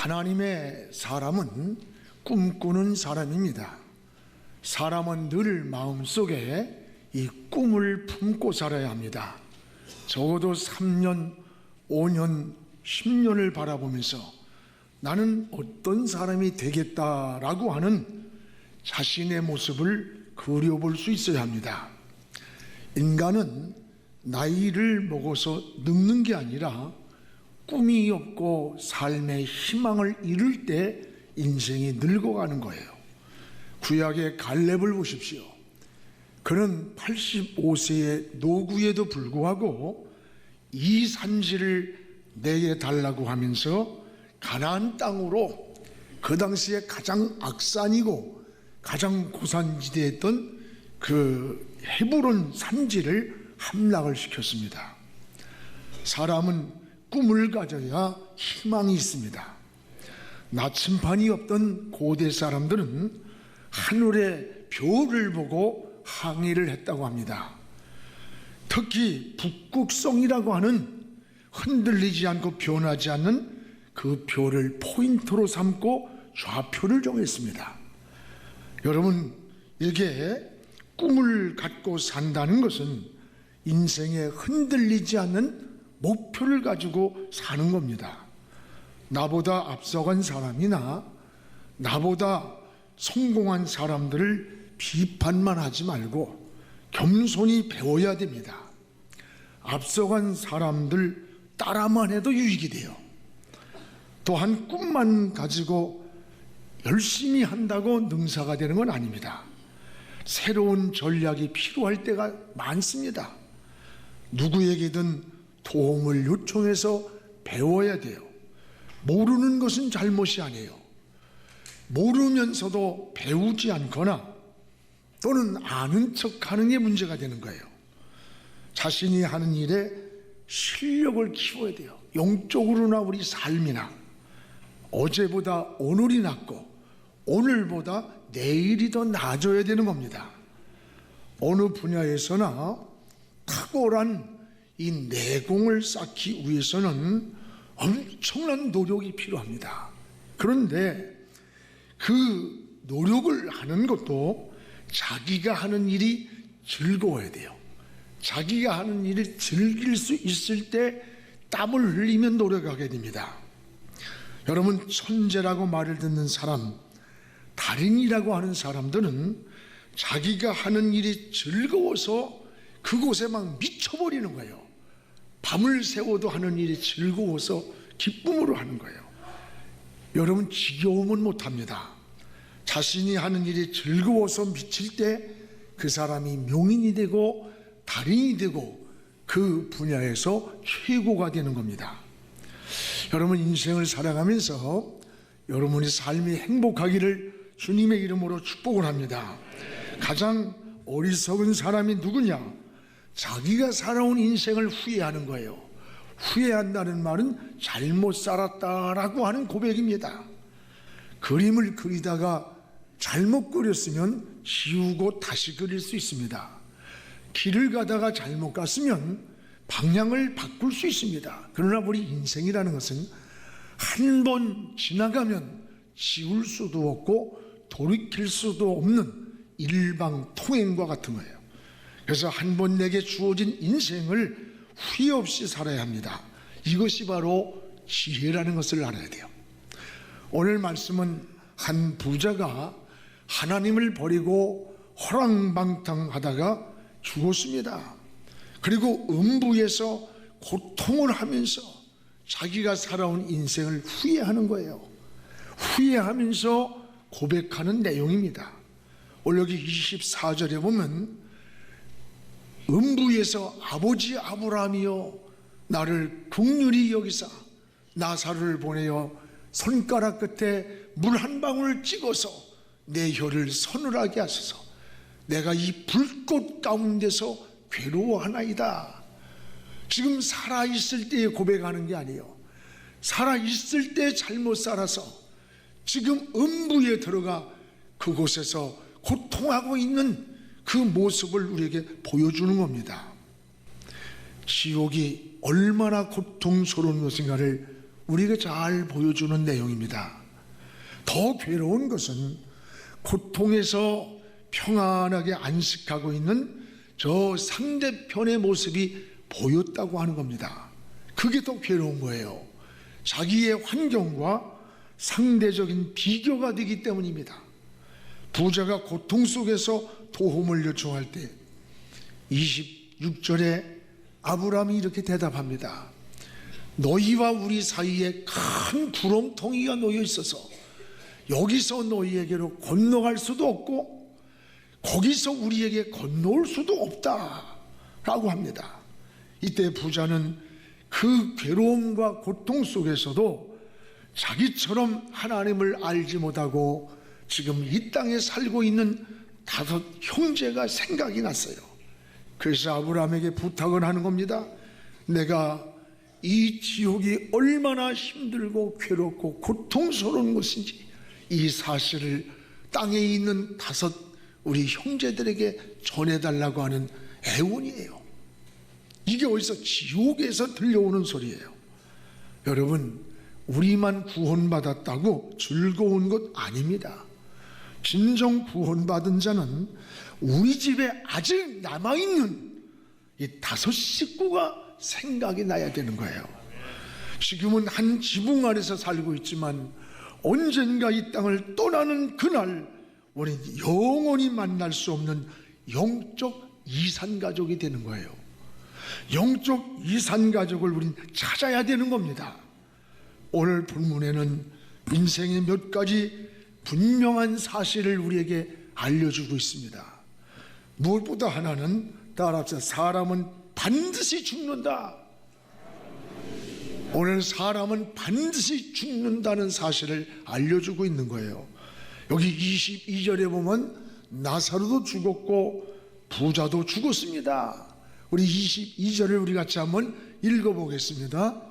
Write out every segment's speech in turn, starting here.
하나님의 사람은 꿈꾸는 사람입니다. 사람은 늘 마음속에 이 꿈을 품고 살아야 합니다. 적어도 3년, 5년, 10년을 바라보면서 나는 어떤 사람이 되겠다라고 하는 자신의 모습을 그려볼 수 있어야 합니다. 인간은 나이를 먹어서 늙는 게 아니라 꿈이 없고 삶의 희망을 잃을 때 인생이 늙어가는 거예요. 구약의 갈렙을 보십시오. 그는 85세의 노구에도 불구하고 이 산지를 내게 달라고 하면서 가나안 땅으로 그 당시에 가장 악산이고 가장 고산지대였던 그 헤브론 산지를 함락을 시켰습니다. 사람은 꿈을 가져야 희망이 있습니다. 나침반이 없던 고대 사람들은 하늘의 별을 보고 항해를 했다고 합니다. 특히 북극성이라고 하는 흔들리지 않고 변하지 않는 그 별을 포인트로 삼고 좌표를 정했습니다. 여러분, 이게 꿈을 갖고 산다는 것은 인생에 흔들리지 않는 목표를 가지고 사는 겁니다. 나보다 앞서간 사람이나 나보다 성공한 사람들을 비판만 하지 말고 겸손히 배워야 됩니다. 앞서간 사람들 따라만 해도 유익이 돼요. 또한 꿈만 가지고 열심히 한다고 능사가 되는 건 아닙니다. 새로운 전략이 필요할 때가 많습니다. 누구에게든 도움을 요청해서 배워야 돼요. 모르는 것은 잘못이 아니에요. 모르면서도 배우지 않거나 또는 아는 척하는 게 문제가 되는 거예요. 자신이 하는 일에 실력을 키워야 돼요. 영적으로나 우리 삶이나 어제보다 오늘이 낫고 오늘보다 내일이 더 나아져야 되는 겁니다. 어느 분야에서나 탁월한 이 내공을 쌓기 위해서는 엄청난 노력이 필요합니다. 그런데 그 노력을 하는 것도 자기가 하는 일이 즐거워야 돼요. 자기가 하는 일을 즐길 수 있을 때 땀을 흘리면 노력하게 됩니다. 여러분, 천재라고 말을 듣는 사람, 달인이라고 하는 사람들은 자기가 하는 일이 즐거워서 그곳에 막 미쳐버리는 거예요. 밤을 새워도 하는 일이 즐거워서 기쁨으로 하는 거예요. 여러분, 지겨우면 못합니다. 자신이 하는 일이 즐거워서 미칠 때 그 사람이 명인이 되고 달인이 되고 그 분야에서 최고가 되는 겁니다. 여러분, 인생을 살아가면서 여러분의 삶이 행복하기를 주님의 이름으로 축복을 합니다. 가장 어리석은 사람이 누구냐? 자기가 살아온 인생을 후회하는 거예요. 후회한다는 말은 잘못 살았다라고 하는 고백입니다. 그림을 그리다가 잘못 그렸으면 지우고 다시 그릴 수 있습니다. 길을 가다가 잘못 갔으면 방향을 바꿀 수 있습니다. 그러나 우리 인생이라는 것은 한 번 지나가면 지울 수도 없고 돌이킬 수도 없는 일방통행과 같은 거예요. 그래서 한 번 내게 주어진 인생을 후회 없이 살아야 합니다. 이것이 바로 지혜라는 것을 알아야 돼요. 오늘 말씀은 한 부자가 하나님을 버리고 허랑방탕하다가 죽었습니다. 그리고 음부에서 고통을 하면서 자기가 살아온 인생을 후회하는 거예요. 후회하면서 고백하는 내용입니다. 오늘 여기 24절에 보면 음부에서 아버지 아브라함이여 나를 긍휼히 여기사 나사로를 보내어 손가락 끝에 물 한 방울 찍어서 내 혀를 서늘하게 하소서. 내가 이 불꽃 가운데서 괴로워하나이다. 지금 살아있을 때에 고백하는 게 아니에요. 살아있을 때 잘못 살아서 지금 음부에 들어가 그곳에서 고통하고 있는 그 모습을 우리에게 보여주는 겁니다. 지옥이 얼마나 고통스러운 것인가를 우리에게 잘 보여주는 내용입니다. 더 괴로운 것은 고통에서 평안하게 안식하고 있는 저 상대편의 모습이 보였다고 하는 겁니다. 그게 더 괴로운 거예요. 자기의 환경과 상대적인 비교가 되기 때문입니다. 부자가 고통 속에서 도움을 요청할 때 26절에 아브라함이 이렇게 대답합니다. 너희와 우리 사이에 큰 구렁텅이가 놓여 있어서 여기서 너희에게로 건너갈 수도 없고 거기서 우리에게 건너올 수도 없다 라고 합니다. 이때 부자는 그 괴로움과 고통 속에서도 자기처럼 하나님을 알지 못하고 지금 이 땅에 살고 있는 5 형제가 생각이 났어요. 그래서 아브라함에게 부탁을 하는 겁니다. 내가 이 지옥이 얼마나 힘들고 괴롭고 고통스러운 것인지 이 사실을 땅에 있는 5 우리 형제들에게 전해달라고 하는 애원이에요. 이게 어디서 지옥에서 들려오는 소리예요. 여러분, 우리만 구원받았다고 즐거운 것 아닙니다. 진정 구원받은 자는 우리 집에 아직 남아있는 이 5 식구가 생각이 나야 되는 거예요. 지금은 한 지붕 아래서 살고 있지만 언젠가 이 땅을 떠나는 그날 우리는 영원히 만날 수 없는 영적 이산가족이 되는 거예요. 영적 이산가족을 우린 찾아야 되는 겁니다. 오늘 본문에는 인생의 몇 가지 분명한 사실을 우리에게 알려주고 있습니다. 무엇보다 하나는 따라합시다. 사람은 반드시 죽는다. 오늘 사람은 반드시 죽는다는 사실을 알려주고 있는 거예요. 여기 22절에 보면 나사로도 죽었고 부자도 죽었습니다. 우리 22절을 우리 같이 한번 읽어보겠습니다.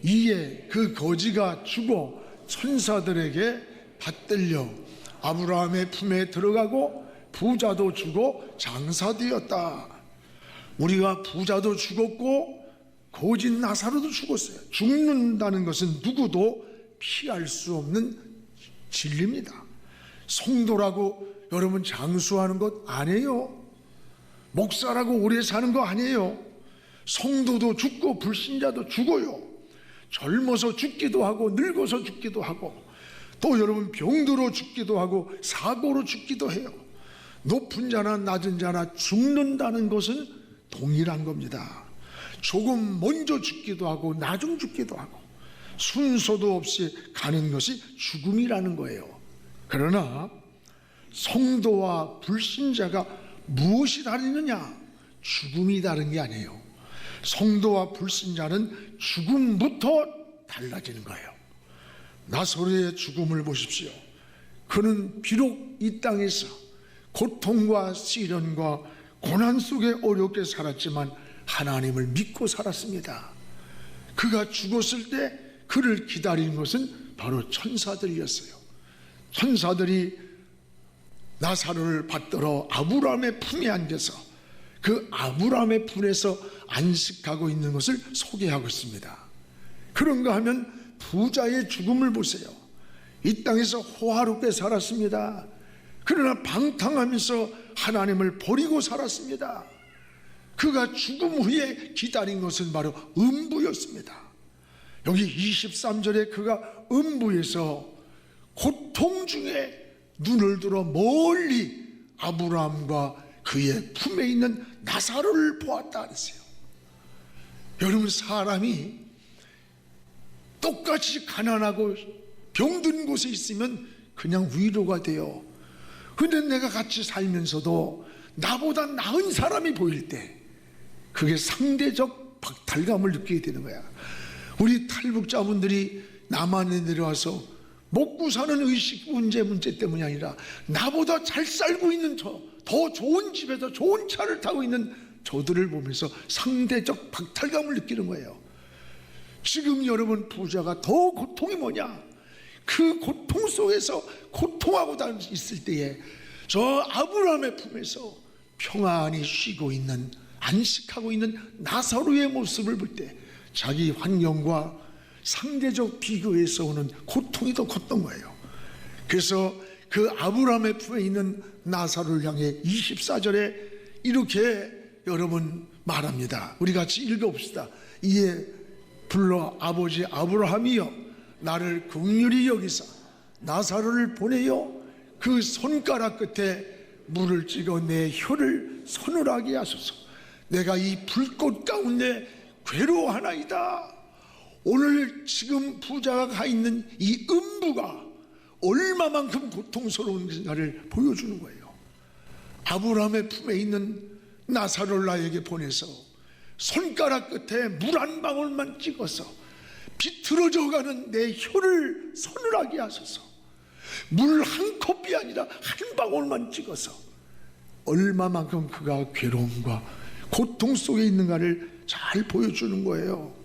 이에 그 거지가 죽어 천사들에게 받들려 아브라함의 품에 들어가고 부자도 죽어 장사되었다. 우리가 부자도 죽었고 거지 나사로도 죽었어요. 죽는다는 것은 누구도 피할 수 없는 진리입니다. 성도라고 여러분 장수하는 것 아니에요. 목사라고 오래 사는 거 아니에요. 성도도 죽고 불신자도 죽어요. 젊어서 죽기도 하고 늙어서 죽기도 하고 또 여러분 병들어 죽기도 하고 사고로 죽기도 해요. 높은 자나 낮은 자나 죽는다는 것은 동일한 겁니다. 조금 먼저 죽기도 하고 나중 죽기도 하고 순서도 없이 가는 것이 죽음이라는 거예요. 그러나 성도와 불신자가 무엇이 다르느냐? 죽음이 다른 게 아니에요. 성도와 불신자는 죽음부터 달라지는 거예요. 나사로의 죽음을 보십시오. 그는 비록 이 땅에서 고통과 시련과 고난 속에 어렵게 살았지만 하나님을 믿고 살았습니다. 그가 죽었을 때 그를 기다린 것은 바로 천사들이었어요. 천사들이 나사로를 받들어 아브라함의 품에 앉아서 그 아브라함의 품에서 안식하고 있는 것을 소개하고 있습니다. 그런가 하면 부자의 죽음을 보세요. 이 땅에서 호화롭게 살았습니다. 그러나 방탕하면서 하나님을 버리고 살았습니다. 그가 죽음 후에 기다린 것은 바로 음부였습니다. 여기 23절에 그가 음부에서 고통 중에 눈을 들어 멀리 아브라함과 그의 품에 있는 나사로를 보았다 그랬어요. 여러분, 사람이 똑같이 가난하고 병든 곳에 있으면 그냥 위로가 돼요. 근데 내가 같이 살면서도 나보다 나은 사람이 보일 때 그게 상대적 박탈감을 느끼게 되는 거야. 우리 탈북자분들이 남한에 내려와서 먹고 사는 의식 문제 때문이 아니라 나보다 잘 살고 있는 더 좋은 집에서 좋은 차를 타고 있는 저들을 보면서 상대적 박탈감을 느끼는 거예요. 지금 여러분 부자가 더 고통이 뭐냐? 그 고통 속에서 고통하고 있을 때에 저 아브라함의 품에서 평안히 쉬고 있는, 안식하고 있는 나사로의 모습을 볼 때 자기 환경과 상대적 비교에서 오는 고통이 더 컸던 거예요. 그래서 그 아브라함의 품에 있는 나사로를 향해 24절에 이렇게 여러분 말합니다. 우리 같이 읽어봅시다. 이에 불러 아버지 아브라함이여 나를 긍휼히 여기사 나사로를 보내어 그 손가락 끝에 물을 찍어 내 혀를 서늘하게 하소서. 내가 이 불꽃 가운데 괴로워하나이다. 오늘 지금 부자가 가 있는 이 음부가 얼마만큼 고통스러운 것인가를 보여주는 거예요. 아브라함의 품에 있는 나사로를 나에게 보내서 손가락 끝에 물 한 방울만 찍어서 비틀어져 가는 내 혀를 서늘하게 하소서. 물 한 컵이 아니라 한 방울만 찍어서 얼마만큼 그가 괴로움과 고통 속에 있는가를 잘 보여주는 거예요.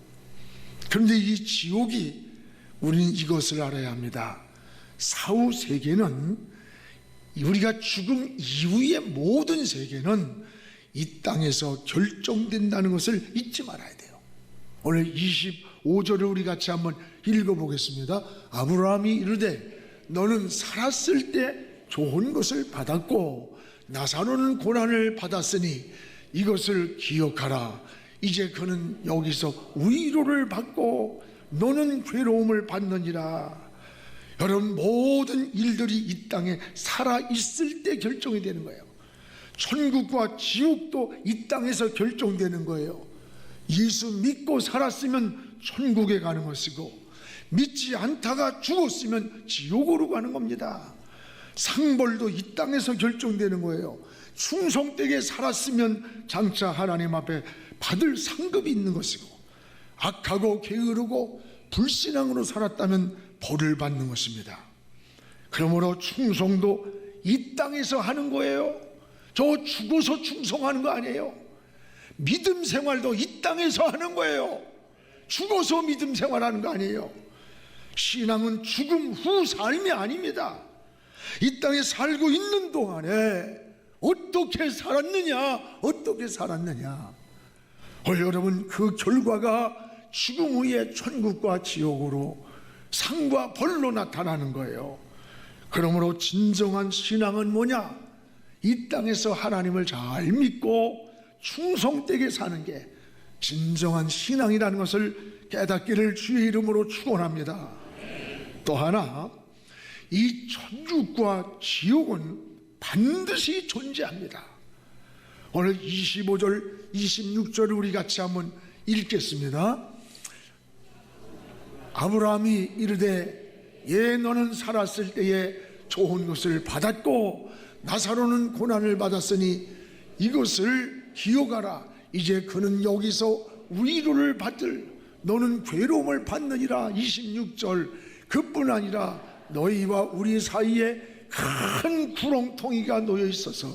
그런데 이 지옥이 우리는 이것을 알아야 합니다. 사후 세계는 우리가 죽음 이후의 모든 세계는 이 땅에서 결정된다는 것을 잊지 말아야 돼요. 오늘 25절을 우리 같이 한번 읽어보겠습니다. 아브라함이 이르되 너는 살았을 때 좋은 것을 받았고 나사로는 고난을 받았으니 이것을 기억하라. 이제 그는 여기서 위로를 받고 너는 괴로움을 받느니라. 여러분, 모든 일들이 이 땅에 살아있을 때 결정이 되는 거예요. 천국과 지옥도 이 땅에서 결정되는 거예요. 예수 믿고 살았으면 천국에 가는 것이고 믿지 않다가 죽었으면 지옥으로 가는 겁니다. 상벌도 이 땅에서 결정되는 거예요. 충성되게 살았으면 장차 하나님 앞에 받을 상급이 있는 것이고 악하고 게으르고 불신앙으로 살았다면 벌을 받는 것입니다. 그러므로 충성도 이 땅에서 하는 거예요. 저 죽어서 충성하는 거 아니에요. 믿음 생활도 이 땅에서 하는 거예요. 죽어서 믿음 생활하는 거 아니에요. 신앙은 죽음 후 삶이 아닙니다. 이 땅에 살고 있는 동안에 어떻게 살았느냐, 어떻게 살았느냐. 여러분, 그 결과가 죽음 후에 천국과 지옥으로 상과 벌로 나타나는 거예요. 그러므로 진정한 신앙은 뭐냐? 이 땅에서 하나님을 잘 믿고 충성되게 사는 게 진정한 신앙이라는 것을 깨닫기를 주의 이름으로 축원합니다. 또 하나, 이 천국과 지옥은 반드시 존재합니다. 오늘 25절, 26절을 우리 같이 한번 읽겠습니다. 아브라함이 이르되 예 너는 살았을 때에 좋은 것을 받았고 나사로는 고난을 받았으니 이것을 기억하라. 이제 그는 여기서 위로를 받을 너는 괴로움을 받느니라. 26절, 그뿐 아니라 너희와 우리 사이에 큰 구렁텅이가 놓여 있어서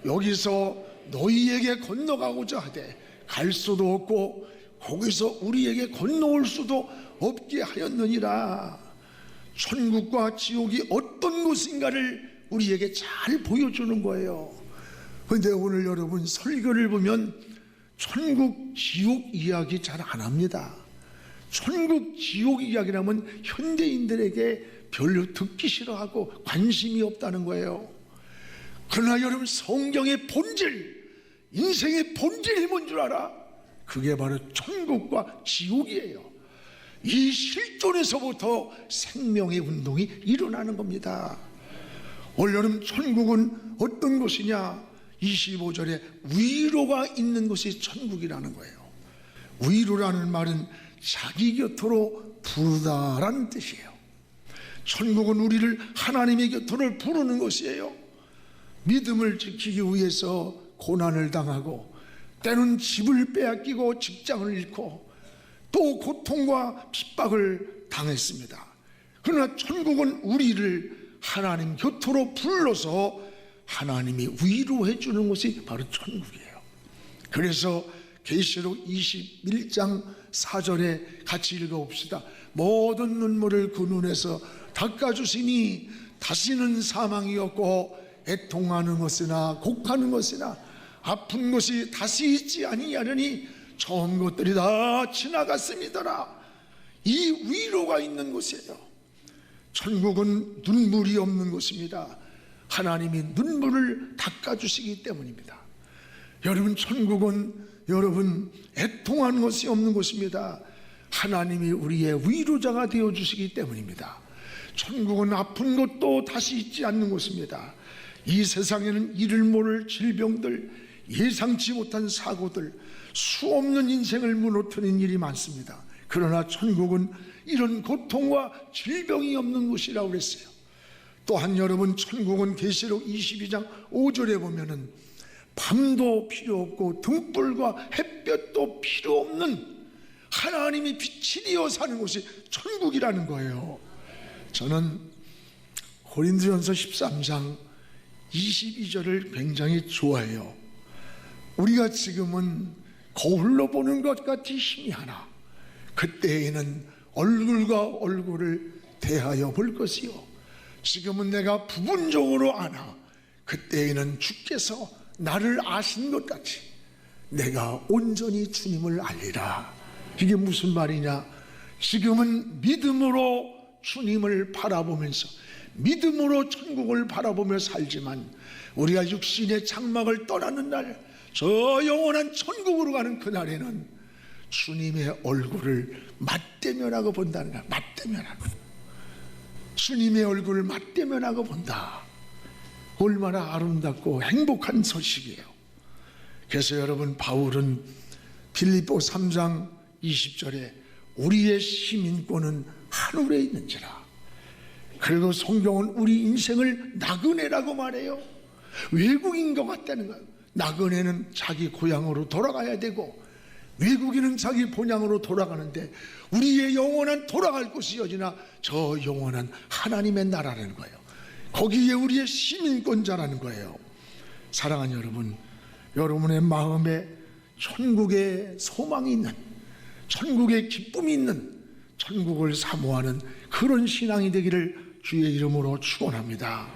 여기서 너희에게 건너가고자 하되 갈 수도 없고 거기서 우리에게 건너올 수도 없게 하였느니라. 천국과 지옥이 어떤 곳인가를 우리에게 잘 보여주는 거예요. 그런데 오늘 여러분 설교를 보면 천국 지옥 이야기 잘 안 합니다. 천국 지옥 이야기라면 현대인들에게 별로 듣기 싫어하고 관심이 없다는 거예요. 그러나 여러분, 성경의 본질, 인생의 본질이 뭔 줄 알아? 그게 바로 천국과 지옥이에요. 이 실존에서부터 생명의 운동이 일어나는 겁니다. 올여름 천국은 어떤 곳이냐? 25절에 위로가 있는 곳이 천국이라는 거예요. 위로라는 말은 자기 곁으로 부르다라는 뜻이에요. 천국은 우리를 하나님의 곁으로 부르는 것이에요. 믿음을 지키기 위해서 고난을 당하고 때는 집을 빼앗기고 직장을 잃고 또 고통과 핍박을 당했습니다. 그러나 천국은 우리를 하나님 곁으로 불러서 하나님이 위로해 주는 것이 바로 천국이에요. 그래서 계시록 21장 4절에 같이 읽어봅시다. 모든 눈물을 그 눈에서 닦아주시니 다시는 사망이 없고 애통하는 것이나 곡하는 것이나 아픈 것이 다시 있지 아니하려니 처음 것들이 다 지나갔음이더라. 이 위로가 있는 곳이에요. 천국은 눈물이 없는 곳입니다. 하나님이 눈물을 닦아주시기 때문입니다. 여러분, 천국은 여러분 애통하는 것이 없는 곳입니다. 하나님이 우리의 위로자가 되어주시기 때문입니다. 천국은 아픈 것도 다시 있지 않는 곳입니다. 이 세상에는 이를 모를 질병들, 예상치 못한 사고들, 수없는 인생을 무너뜨리는 일이 많습니다. 그러나 천국은 이런 고통과 질병이 없는 곳이라고 그랬어요. 또한 여러분, 천국은 계시록 22장 5절에 보면은 밤도 필요 없고 등불과 햇볕도 필요 없는 하나님이 빛이 되어 사는 곳이 천국이라는 거예요. 저는 고린도전서 13장 22절을 굉장히 좋아해요. 우리가 지금은 거울로 보는 것 같이 힘이 하나 그때에는 얼굴과 얼굴을 대하여 볼 것이요, 지금은 내가 부분적으로 아나 그때에는 주께서 나를 아신 것 같이 내가 온전히 주님을 알리라. 이게 무슨 말이냐? 지금은 믿음으로 주님을 바라보면서 믿음으로 천국을 바라보며 살지만 우리가 육신의 장막을 떠나는 날, 저 영원한 천국으로 가는 그날에는 주님의 얼굴을 맞대면하고 본다는 거야. 맞대면하고, 주님의 얼굴을 맞대면하고 본다. 얼마나 아름답고 행복한 소식이에요. 그래서 여러분, 바울은 빌립보 3장 20절에 우리의 시민권은 하늘에 있는지라. 그리고 성경은 우리 인생을 나그네라고 말해요. 외국인 것 같다는 거예요. 나그네는 자기 고향으로 돌아가야 되고 외국인은 자기 본향으로 돌아가는데 우리의 영원한 돌아갈 곳이 어디나 저 영원한 하나님의 나라라는 거예요. 거기에 우리의 시민권자라는 거예요. 사랑하는 여러분, 여러분의 마음에 천국의 소망이 있는, 천국의 기쁨이 있는, 천국을 사모하는 그런 신앙이 되기를 주의 이름으로 축원합니다.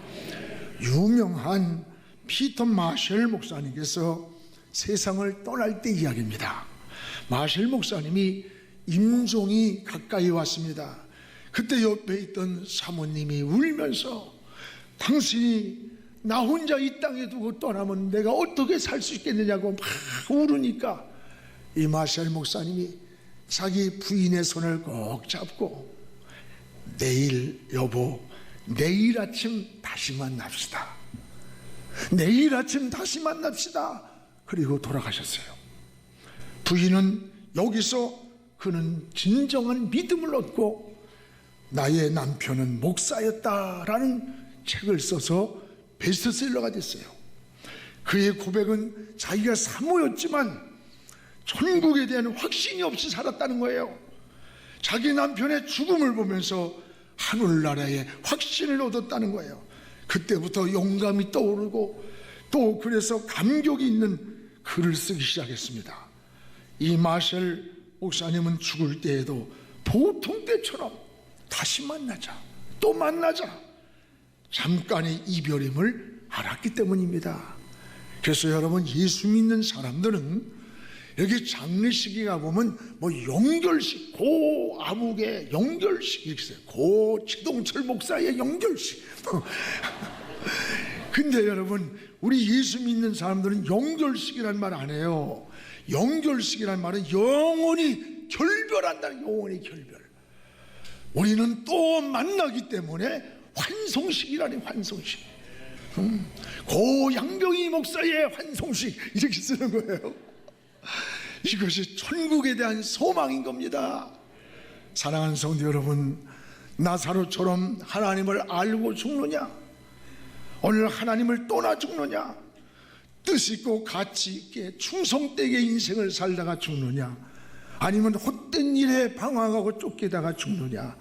유명한 피터 마셜 목사님께서 세상을 떠날 때 이야기입니다. 마셜 목사님이 임종이 가까이 왔습니다. 그때 옆에 있던 사모님이 울면서 당신이 나 혼자 이 땅에 두고 떠나면 내가 어떻게 살 수 있겠느냐고 막 울으니까 이 마셜 목사님이 자기 부인의 손을 꼭 잡고 내일 여보, 내일 아침 다시 만납시다. 내일 아침 다시 만납시다. 그리고 돌아가셨어요. 부인은 여기서 그는 진정한 믿음을 얻고 나의 남편은 목사였다라는 책을 써서 베스트셀러가 됐어요. 그의 고백은 자기가 사모였지만 천국에 대한 확신이 없이 살았다는 거예요. 자기 남편의 죽음을 보면서 하늘나라에 확신을 얻었다는 거예요. 그때부터 영감이 떠오르고 또 그래서 감격이 있는 글을 쓰기 시작했습니다. 이 마셜 목사님은 죽을 때에도 보통 때처럼 다시 만나자, 또 만나자, 잠깐의 이별임을 알았기 때문입니다. 그래서 여러분, 예수 믿는 사람들은 여기 장례식에 가보면 뭐 영결식, 고 아무개 영결식 이렇게 있어요. 고 최동철 목사의 영결식. 근데 여러분, 우리 예수 믿는 사람들은 영결식이란 말 안 해요. 영결식이란 말은 영원히 결별한다는, 영원히 결별. 우리는 또 만나기 때문에 환송식이라니, 환송식. 고 양병희 목사의 환송식 이렇게 쓰는 거예요. 이것이 천국에 대한 소망인 겁니다. 사랑하는 성도 여러분, 나사로처럼 하나님을 알고 죽느냐, 오늘 하나님을 떠나 죽느냐, 뜻있고 가치있게 충성되게 인생을 살다가 죽느냐, 아니면 헛된 일에 방황하고 쫓기다가 죽느냐,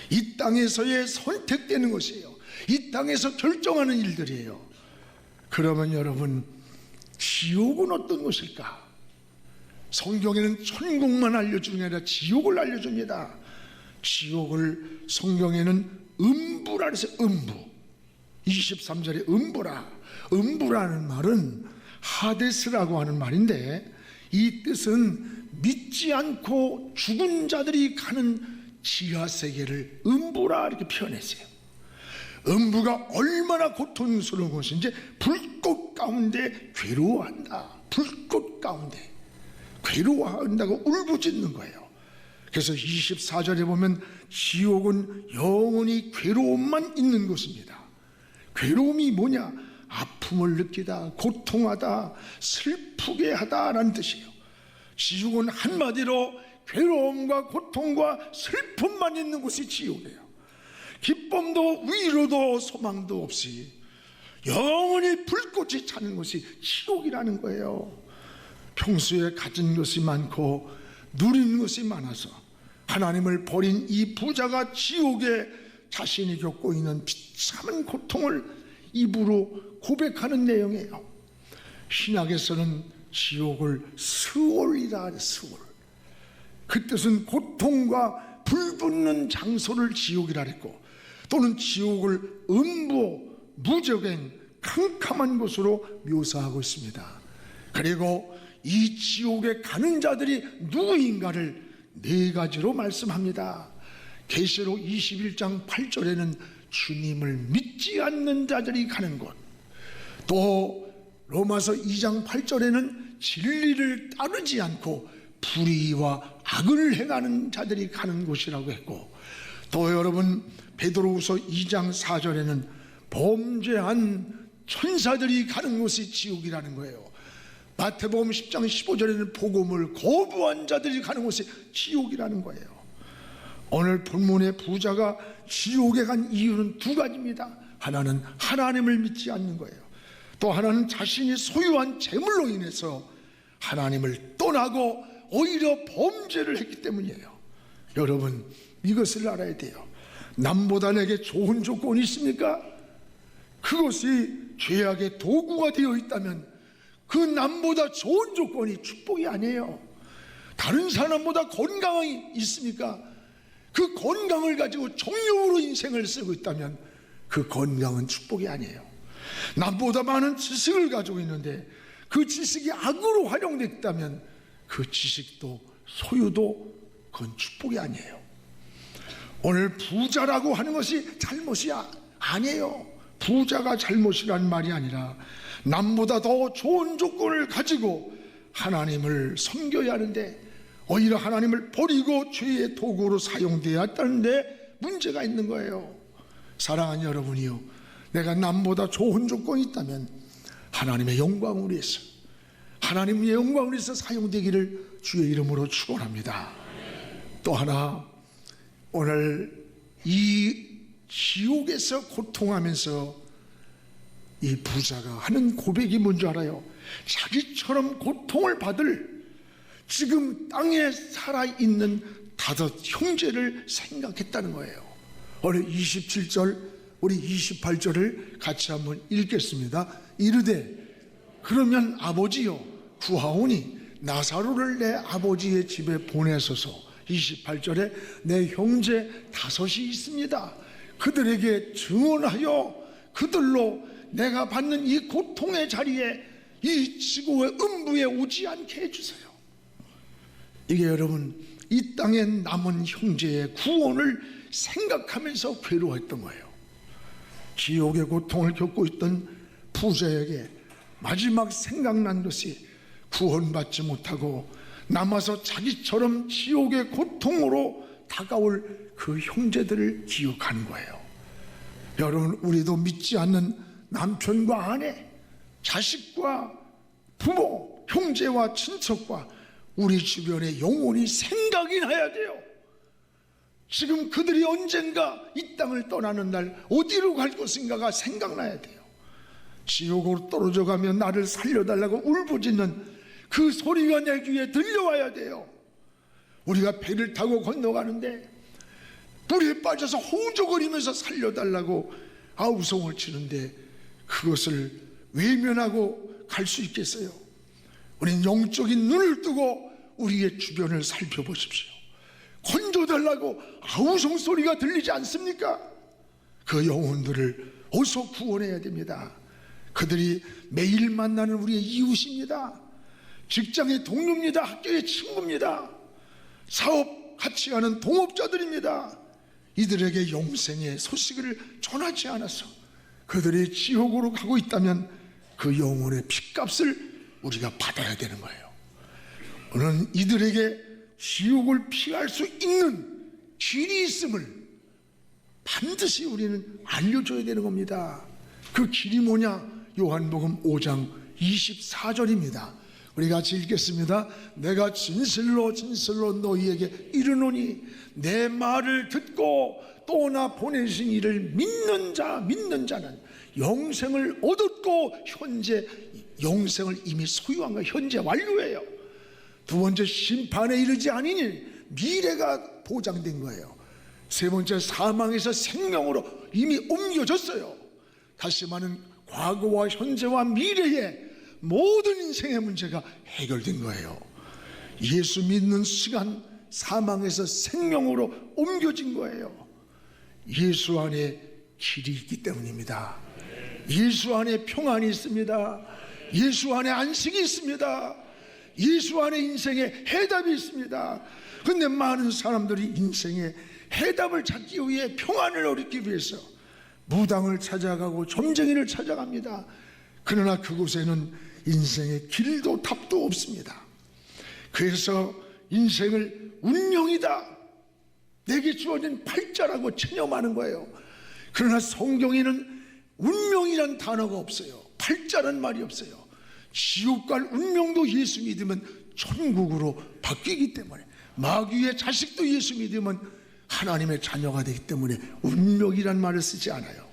이 땅에서의 선택되는 것이에요. 이 땅에서 결정하는 일들이에요. 그러면 여러분, 지옥은 어떤 것일까? 성경에는 천국만 알려주는 게 아니라 지옥을 알려줍니다. 지옥을 성경에는 음부라 그래서 음부, 23절에 음부라. 음부라는 말은 하데스라고 하는 말인데 이 뜻은 믿지 않고 죽은 자들이 가는 지하 세계를 음부라 이렇게 표현했어요. 음부가 얼마나 고통스러운 것인지 불꽃 가운데 괴로워한다. 불꽃 가운데 괴로워한다고 울부짖는 거예요. 그래서 24절에 보면 지옥은 영원히 괴로움만 있는 곳입니다. 괴로움이 뭐냐? 아픔을 느끼다, 고통하다, 슬프게 하다라는 뜻이에요. 지옥은 한마디로 괴로움과 고통과 슬픔만 있는 곳이 지옥이에요. 기쁨도 위로도 소망도 없이 영원히 불꽃이 차는 곳이 지옥이라는 거예요. 평소에 가진 것이 많고 누리는 것이 많아서 하나님을 버린 이 부자가 지옥에 자신이 겪고 있는 비참한 고통을 입으로 고백하는 내용이에요. 신약에서는 지옥을 스올이라 하죠. 스올. 그 뜻은 고통과 불붙는 장소를 지옥이라 했고, 또는 지옥을 음부, 무적행, 캄캄한 곳으로 묘사하고 있습니다. 그리고 이 지옥에 가는 자들이 누구인가를 네 가지로 말씀합니다. 계시록 21장 8절에는 주님을 믿지 않는 자들이 가는 곳, 또 로마서 2장 8절에는 진리를 따르지 않고 불의와 악을 행하는 자들이 가는 곳이라고 했고, 또 여러분 베드로후서 2장 4절에는 범죄한 천사들이 가는 곳이 지옥이라는 거예요. 마태복음 10장 15절에는 복음을 거부한 자들이 가는 곳이 지옥이라는 거예요. 오늘 본문의 부자가 지옥에 간 이유는 두 가지입니다. 하나는 하나님을 믿지 않는 거예요. 또 하나는 자신이 소유한 재물로 인해서 하나님을 떠나고 오히려 범죄를 했기 때문이에요. 여러분, 이것을 알아야 돼요. 남보다 내게 좋은 조건이 있습니까? 그것이 죄악의 도구가 되어 있다면 그 남보다 좋은 조건이 축복이 아니에요. 다른 사람보다 건강이 있습니까? 그 건강을 가지고 정욕으로 인생을 쓰고 있다면 그 건강은 축복이 아니에요. 남보다 많은 지식을 가지고 있는데 그 지식이 악으로 활용됐다면 그 지식도 소유도 그건 축복이 아니에요. 오늘 부자라고 하는 것이 잘못이 아니에요. 부자가 잘못이라는 말이 아니라 남보다 더 좋은 조건을 가지고 하나님을 섬겨야 하는데 오히려 하나님을 버리고 죄의 도구로 사용되어야 했다는데 문제가 있는 거예요. 사랑하는 여러분이요, 내가 남보다 좋은 조건이 있다면 하나님의 영광을 위해서, 하나님의 영광을 위해서 사용되기를 주의 이름으로 축원합니다. 또 하나, 오늘 이 지옥에서 고통하면서 이 부자가 하는 고백이 뭔지 알아요? 자기처럼 고통을 받을 지금 땅에 살아있는 다섯 형제를 생각했다는 거예요. 오늘 27절, 우리 28절을 같이 한번 읽겠습니다. 이르되 그러면 아버지여 구하오니 나사로를 내 아버지의 집에 보내소서. 28절에 내 형제 다섯이 있습니다. 그들에게 증언하여 그들로 내가 받는 이 고통의 자리에 이 지구의 음부에 오지 않게 해주세요. 이게 여러분 이 땅에 남은 형제의 구원을 생각하면서 괴로워했던 거예요. 지옥의 고통을 겪고 있던 부자에게 마지막 생각난 것이 구원받지 못하고 남아서 자기처럼 지옥의 고통으로 다가올 그 형제들을 기억하는 거예요. 여러분, 우리도 믿지 않는 남편과 아내, 자식과 부모, 형제와 친척과 우리 주변에 영원히 생각이 나야 돼요. 지금 그들이 언젠가 이 땅을 떠나는 날 어디로 갈 것인가가 생각나야 돼요. 지옥으로 떨어져 가면 나를 살려달라고 울부짖는 그 소리가 내 귀에 들려와야 돼요. 우리가 배를 타고 건너가는데 물에 빠져서 호우적거리면서 살려달라고 아우성을 치는데 그것을 외면하고 갈 수 있겠어요? 우리는 영적인 눈을 뜨고 우리의 주변을 살펴보십시오. 건져달라고 아우성 소리가 들리지 않습니까? 그 영혼들을 어서 구원해야 됩니다. 그들이 매일 만나는 우리의 이웃입니다. 직장의 동료입니다. 학교의 친구입니다. 사업 같이 가는 동업자들입니다. 이들에게 영생의 소식을 전하지 않아서 그들이 지옥으로 가고 있다면 그 영혼의 핏값을 우리가 받아야 되는 거예요. 오늘 이들에게 지옥을 피할 수 있는 길이 있음을 반드시 우리는 알려줘야 되는 겁니다. 그 길이 뭐냐? 요한복음 5장 24절입니다. 우리 같이 읽겠습니다. 내가 진실로 진실로 너희에게 이르노니 내 말을 듣고 또 나 보내신 이를 믿는 자는 영생을 얻었고 현재 영생을 이미 소유한 거 현재 완료해요. 두 번째, 심판에 이르지 아니니 미래가 보장된 거예요. 세 번째, 사망에서 생명으로 이미 옮겨졌어요. 다시 말하면 과거와 현재와 미래의 모든 인생의 문제가 해결된 거예요. 예수 믿는 시간, 사망에서 생명으로 옮겨진 거예요. 예수 안에 길이 있기 때문입니다. 예수 안에 평안이 있습니다. 예수 안에 안식이 있습니다. 예수 안에 인생의 해답이 있습니다. 그런데 많은 사람들이 인생의 해답을 찾기 위해, 평안을 얻기 위해서 무당을 찾아가고 점쟁이를 찾아갑니다. 그러나 그곳에는 인생의 길도 답도 없습니다. 그래서 인생을 운명이다, 내게 주어진 팔자라고 체념하는 거예요. 그러나 성경에는 운명이란 단어가 없어요. 팔자란 말이 없어요. 지옥 갈 운명도 예수 믿으면 천국으로 바뀌기 때문에, 마귀의 자식도 예수 믿으면 하나님의 자녀가 되기 때문에 운명이란 말을 쓰지 않아요.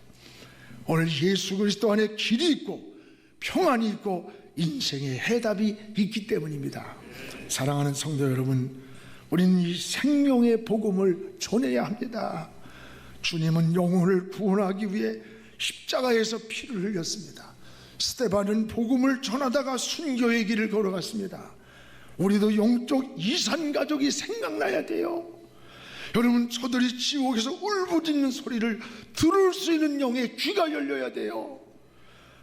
오늘 예수 그리스도 안에 길이 있고 평안이 있고 인생의 해답이 있기 때문입니다. 사랑하는 성도 여러분, 우리는 이 생명의 복음을 전해야 합니다. 주님은 영혼을 구원하기 위해 십자가에서 피를 흘렸습니다. 스데반은 복음을 전하다가 순교의 길을 걸어갔습니다. 우리도 영적 이산 가족이 생각나야 돼요. 여러분, 저들이 지옥에서 울부짖는 소리를 들을 수 있는 영의 귀가 열려야 돼요.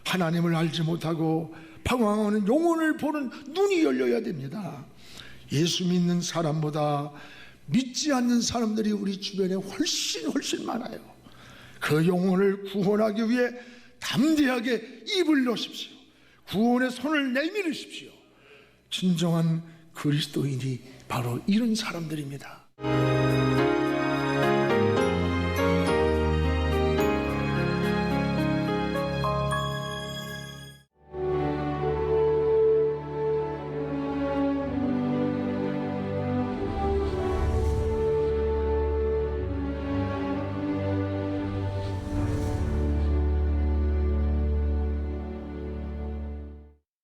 하나님을 알지 못하고 방황하는 영혼을 보는 눈이 열려야 됩니다. 예수 믿는 사람보다 믿지 않는 사람들이 우리 주변에 훨씬 많아요. 그 영혼을 구원하기 위해 담대하게 입을 여십시오. 구원의 손을 내밀으십시오. 진정한 그리스도인이 바로 이런 사람들입니다.